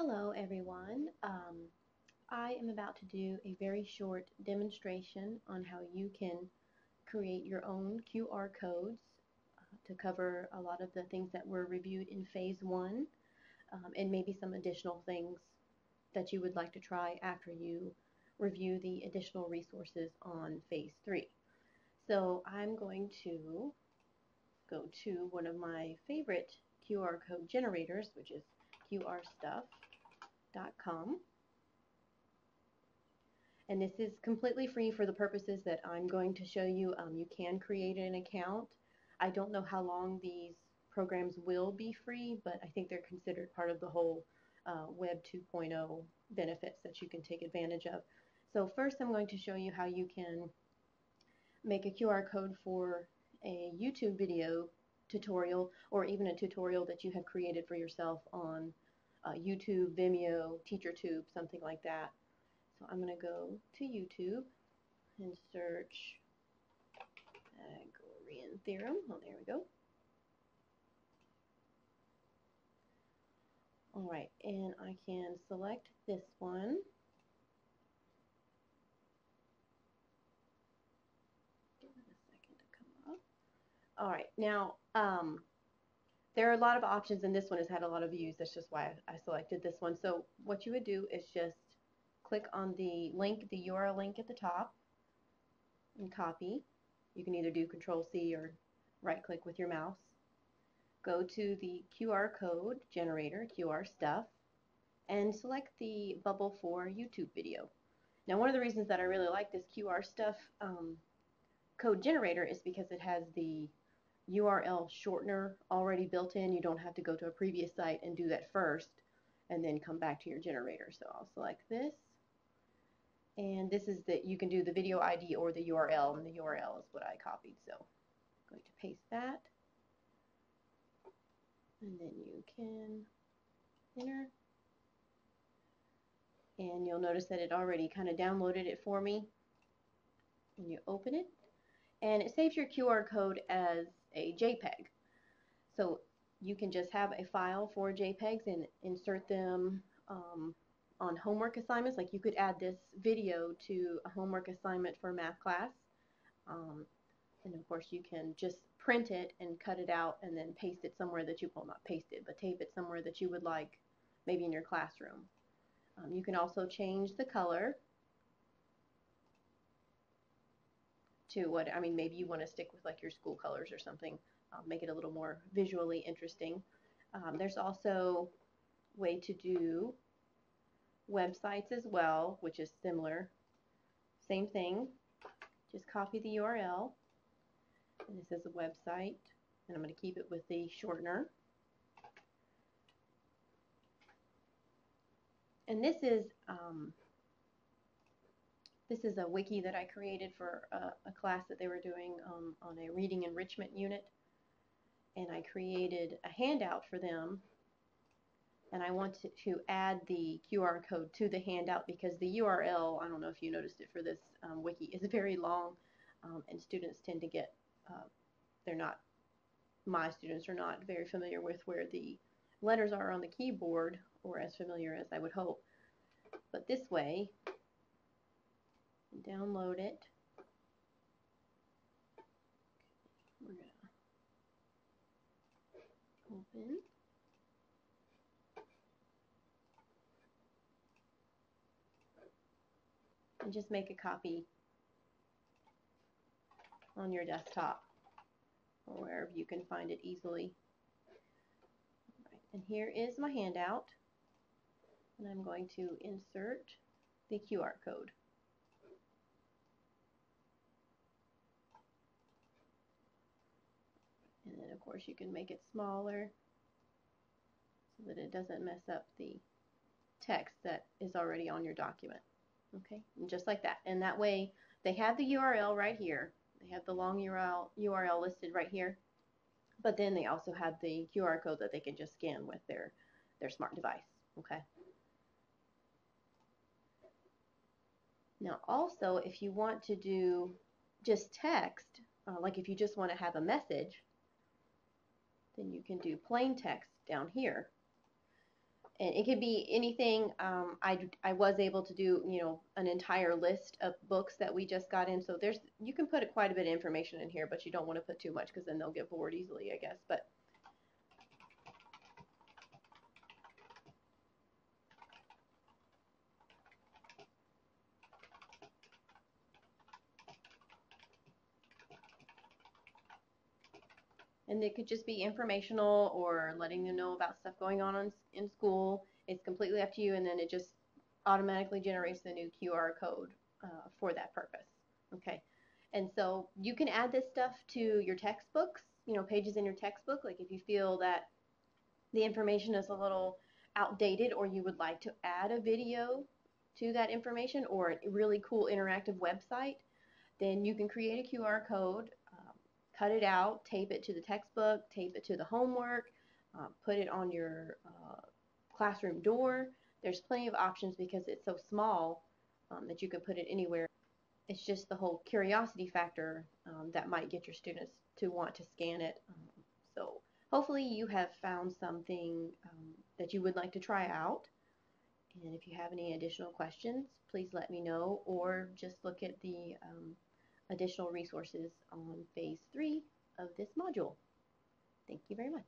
Hello everyone. I am about to do a very short demonstration on how you can create your own QR codes to cover a lot of the things that were reviewed in Phase 1 and maybe some additional things that you would like to try after you review the additional resources on Phase 3. So I'm going to go to one of my favorite QR code generators, which is qrstuff.com. And this is completely free for the purposes that I'm going to show you. You can create an account. I don't know how long these programs will be free, but I think they're considered part of the whole Web 2.0 benefits that you can take advantage of. So first I'm going to show you how you can make a QR code for a YouTube video tutorial, or even a tutorial that you have created for yourself on YouTube, Vimeo, TeacherTube, something like that. So I'm going to go to YouTube and search Pythagorean theorem. Oh, there we go. Alright, and I can select this one. Give it a second to come up. Alright, now there are a lot of options, and this one has had a lot of views. That's just why I selected this one. So what you would do is just click on the link, the URL link at the top, and copy. You can either do Control-C or right-click with your mouse. Go to the QR code generator, QR Stuff, and select the bubble for YouTube video. Now, one of the reasons that I really like this QR Stuff code generator is because it has the URL shortener already built in. You don't have to go to a previous site and do that first and then come back to your generator. So I'll select this. And this is that you can do the video ID or the URL, and the URL is what I copied. So I'm going to paste that. And then you can enter. And you'll notice that it already kind of downloaded it for me. And you open it. And it saves your QR code as a JPEG. So you can just have a file for JPEGs and insert them on homework assignments. Like you could add this video to a homework assignment for a math class. And of course you can just print it and cut it out and then paste it somewhere that you, well, not paste it, but tape it somewhere that you would like, maybe in your classroom. You can also change the color to what, I mean, maybe you want to stick with like your school colors or something, make it a little more visually interesting. There's also a way to do websites as well, which is similar. Same thing, just copy the URL, and this is a website, and I'm going to keep it with the shortener. And this is a wiki that I created for a class that they were doing on a reading enrichment unit, and I created a handout for them. And I want to add the QR code to the handout because the URL, I don't know if you noticed it for this wiki, is very long, and students tend to get, my students are not very familiar with where the letters are on the keyboard, or as familiar as I would hope. But this way, download it. We're going to open. And just make a copy on your desktop or wherever you can find it easily. Right, and here is my handout, and I'm going to insert the QR code. And then of course you can make it smaller so that it doesn't mess up the text that is already on your document. Okay, and just like that. And that way they have the URL right here. They have the long URL listed right here. But then they also have the QR code that they can just scan with their smart device. Okay. Now also, if you want to do just text, like if you just want to have a message, then you can do plain text down here. And it could be anything. I was able to do, an entire list of books that we just got in. So you can put quite a bit of information in here, but you don't want to put too much because then they'll get bored easily, I guess. But and it could just be informational or letting them know about stuff going on in school. It's completely up to you, and then it just automatically generates the new QR code for that purpose. Okay, and so you can add this stuff to your textbooks, pages in your textbook. Like if you feel that the information is a little outdated or you would like to add a video to that information or a really cool interactive website, then you can create a QR code, cut it out, tape it to the textbook, tape it to the homework, put it on your classroom door. There's plenty of options because it's so small that you can put it anywhere. It's just the whole curiosity factor that might get your students to want to scan it. So hopefully you have found something that you would like to try out. And if you have any additional questions, please let me know or just look at the additional resources on phase 3 of this module. Thank you very much.